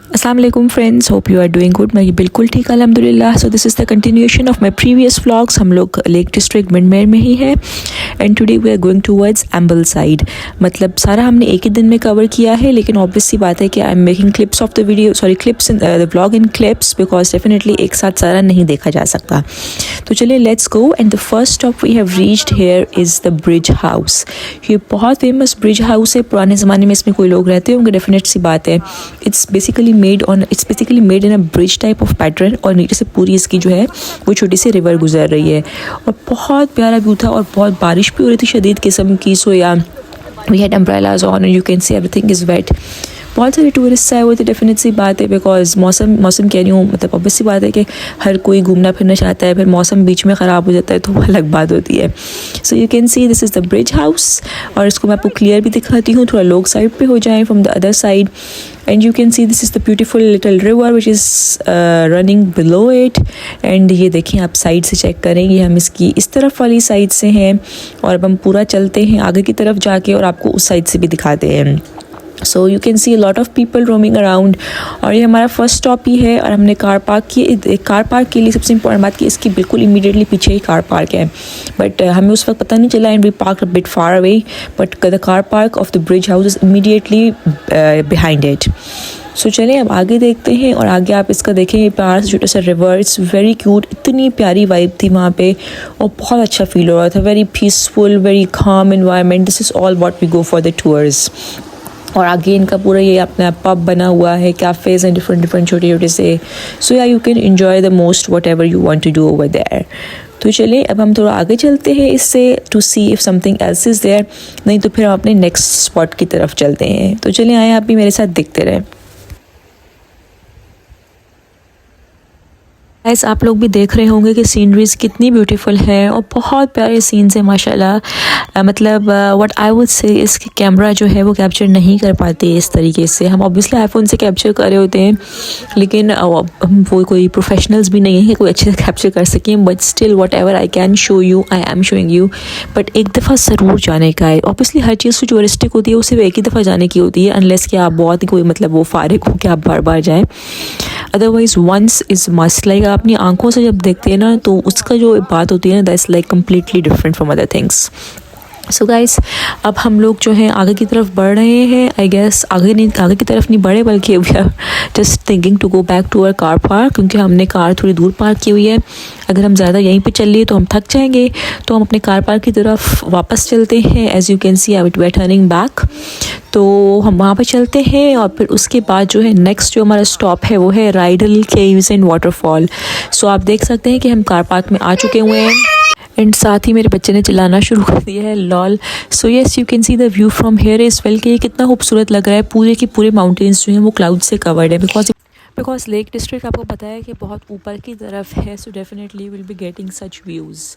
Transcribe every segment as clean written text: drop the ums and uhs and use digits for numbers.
अस्सलाम वालेकुम friends, hope you are doing good. मैं बिल्कुल ठीक अल्हम्दुलिल्लाह। So this is the continuation of my previous vlogs. हम लोग लेक डिस्ट्रिक्ट मिडमेर में ही है and today we are going towards Ambleside. मतलब सारा हमने एक ही दिन में कवर किया है, लेकिन ऑब्वियस सी बात है कि I am making clips of the video, sorry clips in the vlog in clips, because definitely एक साथ सारा नहीं देखा जा सकता। तो चलिए let's go. And the first stop we have reached here is the bridge house. ये बहुत फेमस ब्रिज हाउस है। पुराने ज़माने में इसमें कोई लोग रहते होंगे, डेफिनेट सी बात है। It's basically made in a bridge type of pattern, और नीचे से पूरी इसकी जो है वो छोटी सी रिवर गुजर रही है, और बहुत प्यारा व्यू था। और बहुत बारिश भी हो रही थी शदीद किस्म की। So yeah we had umbrellas on and you can see everything is wet. बहुत सारे टूरिस्ट आए हुए थे, डेफिनेट सी बात है, बिकॉज मौसम कह रही हूँ, मतलब ऑब्वियस सी बात है कि हर कोई घूमना फिरना चाहता है, फिर मौसम बीच में ख़राब हो जाता है तो वो अलग बात होती है। So you can see this is the bridge house, और इसको मैं आपको क्लियर भी दिखाती हूँ, थोड़ा लोग साइड पे हो जाएं from the other side. And you can see this is the beautiful little river which is running below it. And ये देखें, आप साइड से चेक करें, ये हम इसकी इस तरफ वाली साइड से हैं, और अब हम पूरा चलते हैं आगे की तरफ जाके और आपको उस साइड से भी दिखाते हैं। So you can see lot of people roaming around. और ये हमारा फर्स्ट स्टॉप ही है, और हमने कार पार्क की। कार पार्क के लिए सबसे इंपॉर्टेंट बात कि इसकी बिल्कुल इमीडिएटली पीछे ही कार पार्क है, बट हमें उस वक्त पता नहीं चला, and we park a bit far away, but the car park of the bridge house is immediately behind it. So चलें अब आगे देखते हैं, और आगे आप इसका देखें, प्यार से छोटा सा रिवर, इट्स वेरी क्यूट। इतनी प्यारी वाइब थी वहाँ पे, और बहुत अच्छा फील हो रहा था। Very peaceful, very calm environment. This is all what we go for the tours. और आगे इनका पूरा ये अपना पब बना हुआ है, कैफ़ेज़ एंड डिफरेंट छोटे छोटे से। So yeah you can enjoy the most whatever you want to do over there. तो चलिए अब हम थोड़ा आगे चलते हैं इससे, to see if something else is there, नहीं तो फिर हम अपने नेक्स्ट स्पॉट की तरफ चलते हैं। तो चलिए आए, आप भी मेरे साथ देखते रहें। गाइस, आप लोग भी देख रहे होंगे कि सीनरीज कितनी ब्यूटीफुल है, और बहुत प्यारे सीन्स हैं माशाल्लाह। मतलब व्हाट आई वुड से, इसकी कैमरा जो है वो कैप्चर नहीं कर पाती इस तरीके से। हम ऑब्वियसली आईफोन से कैप्चर कर रहे होते हैं, लेकिन हम वो कोई प्रोफेशनल्स भी नहीं है कोई अच्छे से कैप्चर कर सकें, but still what ever I can show you, I am showing you. But एक दफ़ा ज़रूर जाने का है। ऑब्वियसली हर चीज़ जो टूरिस्टिक होती है वो सिर्फ एक ही दफ़ा जाने की होती है, अनलेस कि आप बहुत ही कोई मतलब वो फारिग हो कि आप बार बार जाएँ। Otherwise once is must. Like आप अपनी आंखों से जब देखते हैं ना, तो उसका जो बात होती है ना, that's like completely different from other things. So guys, अब हम लोग जो हैं आगे की तरफ बढ़ रहे हैं। आई गेस आगे की तरफ नहीं बढ़े, बल्कि we are just thinking to go back to our car park, क्योंकि हमने कार थोड़ी दूर पार्क की हुई है। अगर हम ज़्यादा यहीं पे चल लिए तो हम थक जाएंगे, तो हम अपने कार पार्क की तरफ वापस चलते हैं। As you can see I we are turning back, तो हम वहाँ पर चलते हैं। और फिर उसके बाद जो है नेक्स्ट जो हमारा स्टॉप है वो है राइडल केव्स एंड वाटरफॉल। सो आप देख सकते हैं कि हम कार पार्क में आ चुके हुए हैं, एंड साथ ही मेरे बच्चे ने चिल्लाना शुरू कर दिया है, lol. So yes, you can see the view from here is well, कि ये कितना खूबसूरत लग रहा है। पूरे के पूरे माउंटेन्स जो हैं वो क्लाउड से कवर्ड है, बिकॉज लेक डिस्ट्रिक्ट आपको पता है कि बहुत ऊपर की तरफ है। So definitely will be getting such views.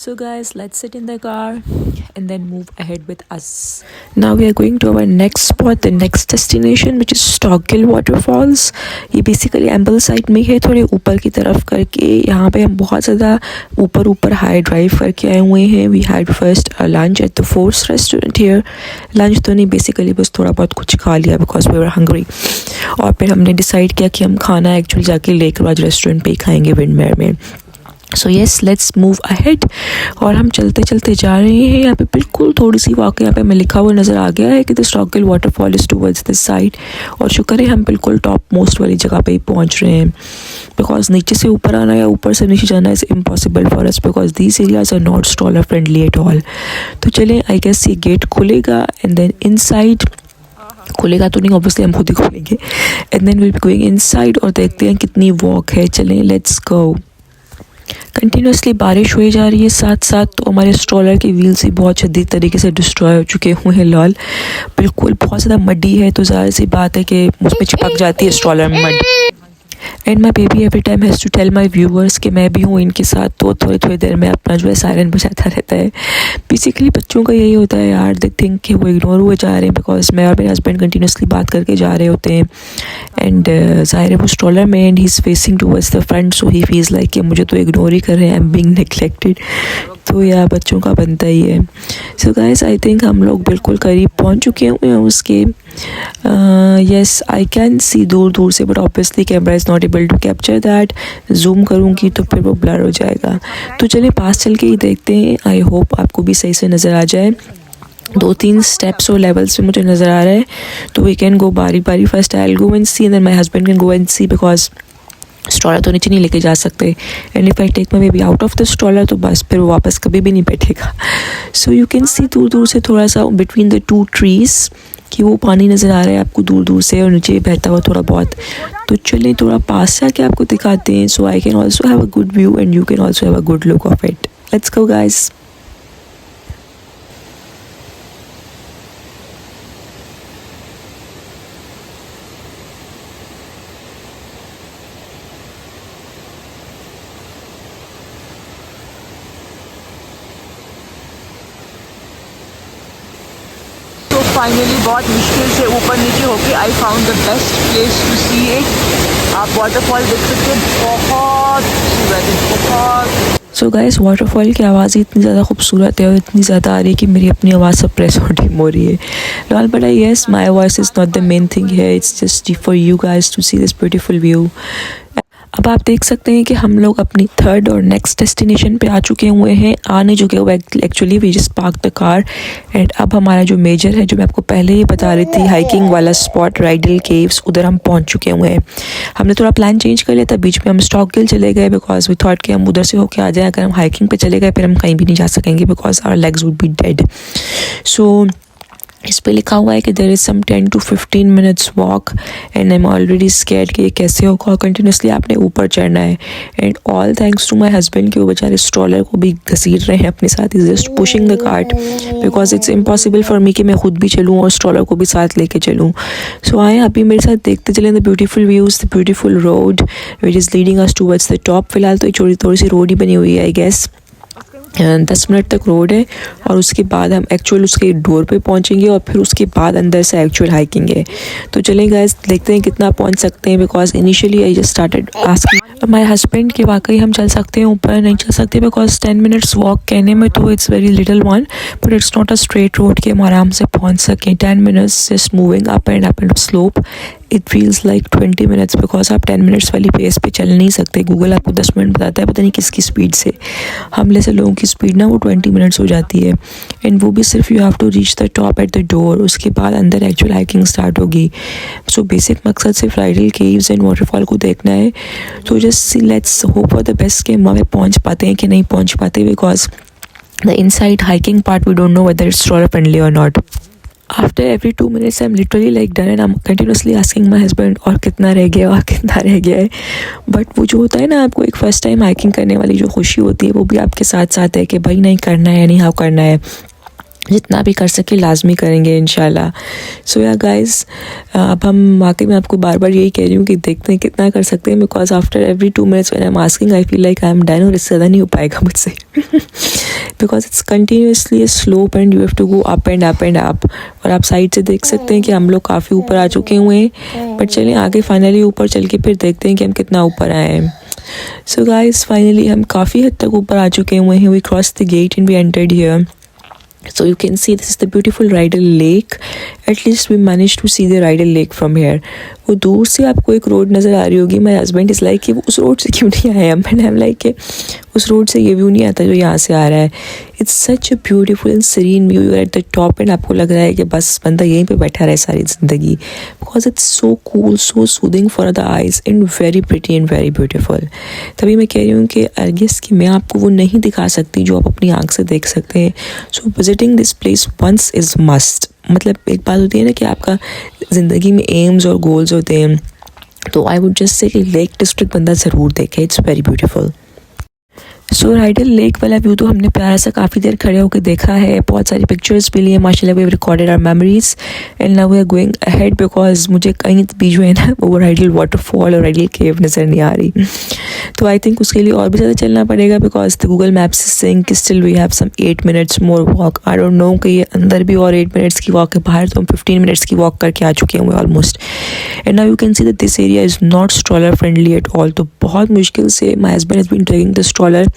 So guys, let's sit in the car and then move ahead with us. Now we are going to our next spot, the next destination, which is Stockgill Waterfalls. ये basically एम्बलसाइड में है, थोड़े ऊपर की तरफ करके। यहाँ पे हम बहुत ज़्यादा ऊपर हाई ड्राइव करके आए हुए हैं। We had first a lunch at the Force restaurant here. Lunch तो नहीं, बेसिकली बस थोड़ा बहुत कुछ खा लिया बिकॉज we were hungry. और फिर हमने डिसाइड किया कि हम खाना एक्चुअली जाके लेक लॉज रेस्टोरेंट पे ही खाएंगे विंडमेर में। So yes, let's move ahead. और हम चलते चलते जा रहे हैं। यहाँ पे बिल्कुल थोड़ी सी वाकई यहाँ पे हमें लिखा हुआ नज़र आ गया है कि the Stockghyll waterfall is towards this side. और शुक्र है हम बिल्कुल टॉप मोस्ट वाली जगह पे ही पहुँच रहे हैं, बिकॉज नीचे से ऊपर आना या ऊपर से नीचे जाना is impossible for us, because these areas are not stroller friendly at all. तो चलें, आई गेस ये गेट खुलेगा, एंड देन इनसाइड खुलेगा तो नहीं, ऑब्वियसली हम खुद ही खोलेंगे, and then will be going inside, और देखते हैं कितनी वॉक है। चलें, लेट्स गो। कंटिन्यूसली बारिश हुई जा रही है साथ साथ, तो हमारे स्ट्रॉलर के व्हील्स भी बहुत शदीद तरीके से डिस्ट्रॉय हो चुके हुए हैं। लाल बिल्कुल बहुत ज़्यादा मड्डी है, तो ज़ाहिर सी बात है कि मुझ पर चिपक जाती है स्ट्रॉलर में mud. And my baby every time has to tell my viewers कि मैं भी हूँ इनके साथ, तो थोड़ी देर में अपना जो है सायरन बजाता रहता है। बेसिकली बच्चों का यही होता है यार, दे थिंक कि वो इग्नोर हुए जा रहे हैं, बिकॉज मैं और मेरे हस्बैंड कंटिन्यूसली बात करके जा रहे होते हैं। एंड ज़ाहिर है वो स्ट्रॉलर में, and he is facing towards the front, so he feels like कि मुझे तो इग्नोर ही कर रहे हैं, आई एम बीइंग नेग्लेक्टेड। तो यार बच्चों का बनता ही है। सो गाइस, आई थिंक हम लोग बिल्कुल करीब पहुँच चुके हुए हैं उसके। येस आई कैन सी दूर दूर से, but obviously camera is not able to capture that. Zoom करूँगी तो फिर वो ब्लर हो जाएगा। तो चलिए पास चल के ही देखते हैं, आई होप आपको भी सही से नज़र आ जाए। 2-3 स्टेप्स और लेवल्स पे मुझे नज़र आ रहा है, तो वी कैन गो बारी बारी। First I will go and see, and then my husband can go and see, because stroller तो नीचे नहीं लेके जा सकते, and if I take my baby out of the stroller तो बस फिर वो वापस कभी भी नहीं बैठेगा। सो यू कैन सी दूर दूर से थोड़ा सा बिटवीन द 2 ट्रीज़ कि वो पानी नज़र आ रहा है आपको दूर दूर से, और नीचे बहता हुआ थोड़ा बहुत। तो चलिए थोड़ा पास से आके आपको दिखाते हैं, so I can also have a good view and you can also have a good look of it. Let's go guys. Finally बहुत मुश्किल से ऊपर नीचे होके I found the best place to see it. आप वाटरफॉल देख सकते हैं, बहुत खूबसूरत है, बहुत। सो गाइस वाटरफॉल की आवाज़ ही इतनी ज़्यादा खूबसूरत है और इतनी ज़्यादा आ रही है कि मेरी अपनी आवाज़ सप्रेस और डिम हो रही है। Lol but I yes my voice is not the main thing है, it's just for you guys to see this beautiful view. अब आप देख सकते हैं कि हम लोग अपनी थर्ड और नेक्स्ट डेस्टिनेशन पे आ चुके हुए हैं, आ नहीं चुके हुए actually, we just park the car. And अब हमारा जो मेजर है, जो मैं आपको पहले ही बता रही थी, हाइकिंग वाला स्पॉट राइडल केव्स, उधर हम पहुंच चुके हुए हैं। हमने थोड़ा प्लान चेंज कर लिया था, बीच में हम स्टॉक गिल चले गए बिकॉज वी थॉट कि हम उधर से होके आ जाए। अगर हम हाइकिंग पे चले गए फिर हम कहीं भी नहीं जा सकेंगे because our legs would be dead. So इस पे लिखा हुआ है कि there is some 10 to 15 minutes walk, and I am already scared कि ये कैसे होगा, कंटिन्यूसली आपने ऊपर चढ़ना है। And all thanks to my husband कि वो बेचारे स्ट्रॉलर को भी घसीट रहे हैं अपने साथ, is just pushing the cart because it's impossible for me कि मैं खुद भी चलूँ और स्ट्रॉलर को भी साथ लेके चलूँ। सो आए अभी मेरे साथ देखते चलें the beautiful views, the beautiful road which is leading us towards the top. फिलहाल तो एक थोड़ी सी रोड ही बनी हुई है, आई गेस 10 मिनट तक रोड है, और उसके बाद हम एक्चुअल उसके डोर पे पहुंचेंगे, और फिर उसके बाद अंदर से एक्चुअल हाइकिंग है। तो चलें गाइस देखते हैं कितना पहुंच सकते हैं, because initially I just started asking my husband कि वाकई हम चल सकते हैं, ऊपर नहीं चल सकते, बिकॉज 10 मिनट्स वॉक कहने में तो it's very little one, but it's not a straight road कि हम आराम से पहुँच सकें। 10 minutes just moving up and slope, it feels like 20 minutes, because आप 10 मिनट्स वाली पेस पे चल नहीं सकते। गूगल आपको 10 मिनट बताता है, पता नहीं किसकी स्पीड से। हम जैसे लोगों की स्पीड ना वो 20 मिनट्स हो जाती है, एंड वो भी सिर्फ you have to reach the top at the door, उसके बाद अंदर एक्चुअल हाइकिंग स्टार्ट होगी। सो बेसिक मकसद सिर्फ राइडल केव्स एंड वाटरफॉल को देखना है। तो just let's hope for the best कि हम वहाँ पे पहुँच पाते हैं कि नहीं पहुँच पाते, because the inside hiking part we don't know whether it's stroller friendly और not. After every 2 minutes I'm literally like done and I'm continuously asking my husband और कितना रह गया और कितना रह गया है। बट वो जो होता है ना, आपको एक फ़र्स्ट टाइम हाइकिंग करने वाली जो खुशी होती है वो भी आपके साथ साथ है कि भाई नहीं करना है, नहीं हाँ करना है, जितना भी कर सके लाजमी करेंगे इंशाल्लाह। सो या गाइस अब हम वाकई में आपको बार बार यही कह रही हूँ कि देखते हैं कितना कर सकते हैं, because after every 2 minutes when I am asking I feel like I am done, और इससे ज़्यादा नहीं हो पाएगा मुझसे because it's continuously slope and you have to go up and up and up. और आप साइड से देख सकते हैं कि हम लोग काफ़ी ऊपर आ चुके हुए हैं, बट चलिए आगे फाइनली ऊपर चल के फिर देखते हैं कि हम कितना ऊपर आए हैं। सो गाइस फाइनली हम काफ़ी हद तक ऊपर आ चुके हुए हैं, we cross the gate and we entered here. So you can see this is the beautiful Rydal Lake. At least we managed to see the Rydal Lake from here. वो दूर से आपको एक रोड नज़र आ रही होगी। माय हस्बैंड इज़ लाइक कि उस रोड से क्यों नहीं आए हम, एंड आई एम लाइक कि उस रोड से ये व्यू नहीं आता जो यहाँ से आ रहा है। It's such a beautiful and serene view, you are at the top and आपको लग रहा है कि बस बंदा यहीं पे बैठा रहे सारी ज़िंदगी, because it's so cool, so soothing for the eyes and very pretty and very beautiful. तभी मैं कह रही हूँ कि आई गेस कि मैं आपको वो नहीं दिखा सकती जो आप अपनी आँख से देख सकते हैं। So visiting this place once is must. मतलब एक बात होती है ना कि आपका ज़िंदगी में एम्स और गोल्स होते हैं, तो आई वुड जस्ट से कि लेक डिस्ट्रिक्ट बंदा ज़रूर देखे, it's very beautiful. So Rydal lake वाला व्यू तो हमने प्यारा सा काफ़ी देर खड़े होकर देखा है, बहुत सारी पिक्चर्स भी लिए माशाल्लाह, we have recorded our memories and now we are going ahead, because मुझे कहीं भी जो है ना वो राइडल वाटरफॉल और राइडल केव नज़र नहीं आ रही। तो आई थिंक उसके लिए और भी ज़्यादा चलना पड़ेगा, because the Google maps is saying कि still we have some 8 minutes more walk. I don't know कि ये अंदर भी और 8 मिनट्स की वॉक है, बाहर तो हम 15 मिनट्स की वॉक करके आ चुके हैं almost. And now you can see that this area is not stroller friendly at all. तो बहुत मुश्किल से my husband has been dragging the stroller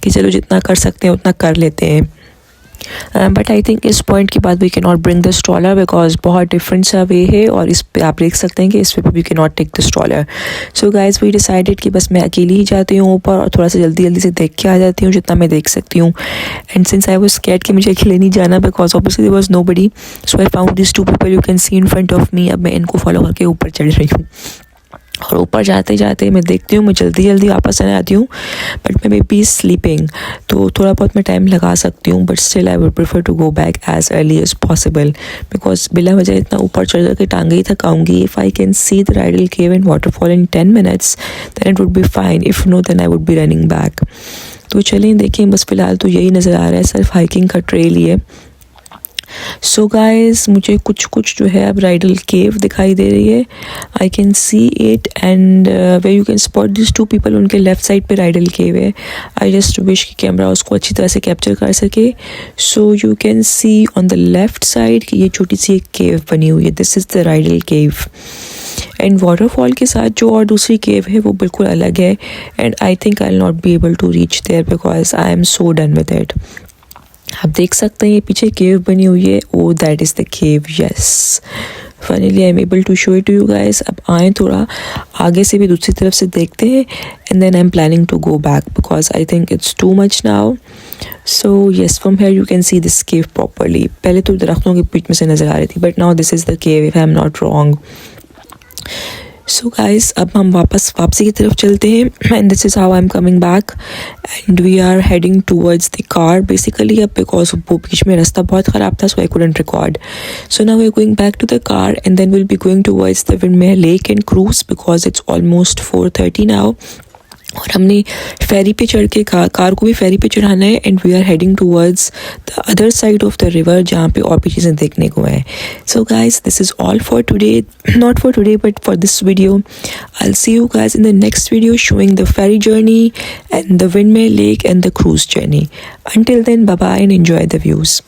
कि चलो जितना कर सकते हैं उतना कर लेते हैं। बट आई थिंक इस पॉइंट के बाद we can not bring the stroller because बहुत डिफरेंट सा वे है और इस पे आप देख सकते हैं कि इस पे we can not take the stroller. So guys we decided कि बस मैं अकेली ही जाती हूँ ऊपर और थोड़ा सा जल्दी जल्दी से देख के आ जाती हूँ जितना मैं देख सकती हूँ. And since I was scared कि मुझे अकेले नहीं जाना because obviously there was nobody, so I found this 2 people you can see in front of me. अब मैं इनको फॉलो करके ऊपर चढ़ रही हूँ और ऊपर जाते जाते मैं देखती हूँ मैं जल्दी जल्दी वापस आ जाती हूँ बट मैं बेबी स्लीपिंग, तो थोड़ा बहुत मैं टाइम लगा सकती हूँ but still I would prefer to go back as early as possible because बिला वजह इतना ऊपर चढ़ के टांगे ही थकाऊंगी. If I can see the Rydal cave and waterfall in 10 minutes then it would be fine, if no then I would be running back. तो चलें देखें, बस फ़िलहाल तो यही नज़र आ रहा है, सिर्फ हाइकिंग का ट्रेल ही है. सो गाइस मुझे कुछ कुछ जो है अब राइडल केव दिखाई दे रही है. आई can see it and way you can spot this 2 people. उनके लेफ्ट साइड पे राइडल केव है. आई जस्ट विश कि कैमरा उसको अच्छी तरह से कैप्चर कर सके. So you can C on the left side कि ये छोटी सी एक केव बनी हुई है. This is the Rydal cave and waterfall के साथ जो और दूसरी केव है वो बिल्कुल अलग है and I think I will not be able to reach there because I am so done with it. आप देख सकते हैं ये पीछे केव बनी हुई है. Oh that is the cave, yes finally I am able to show it to you guys. अब आएँ थोड़ा आगे से भी दूसरी तरफ से देखते हैं and then I am planning to go back because I think it's too much now. So yes from here you can see this cave properly. पहले तो दरख्तों के बीच में से नज़र आ रही थी but now this is the cave if I am not wrong. So guys अब हम वापसी की तरफ चलते हैं and this is how I am coming back and we are heading towards the car basically. अब बिकॉज वो बीच में रास्ता बहुत ख़राब था so I couldn't record. So now we are going back to the car and then will be going towards the Windermere lake and cruise because it's almost 4:30 now. और हमने फेरी पे चढ़ के कार को भी फेरी पे चढ़ाना है and we are heading towards the other side of the river जहाँ पे और भी चीज़ें देखने को हैं. So guys this is all for today, not for today but for this video. I will see you guys in the next video showing the ferry journey and the Windermere lake and the cruise journey. Until then, bye bye and enjoy the views.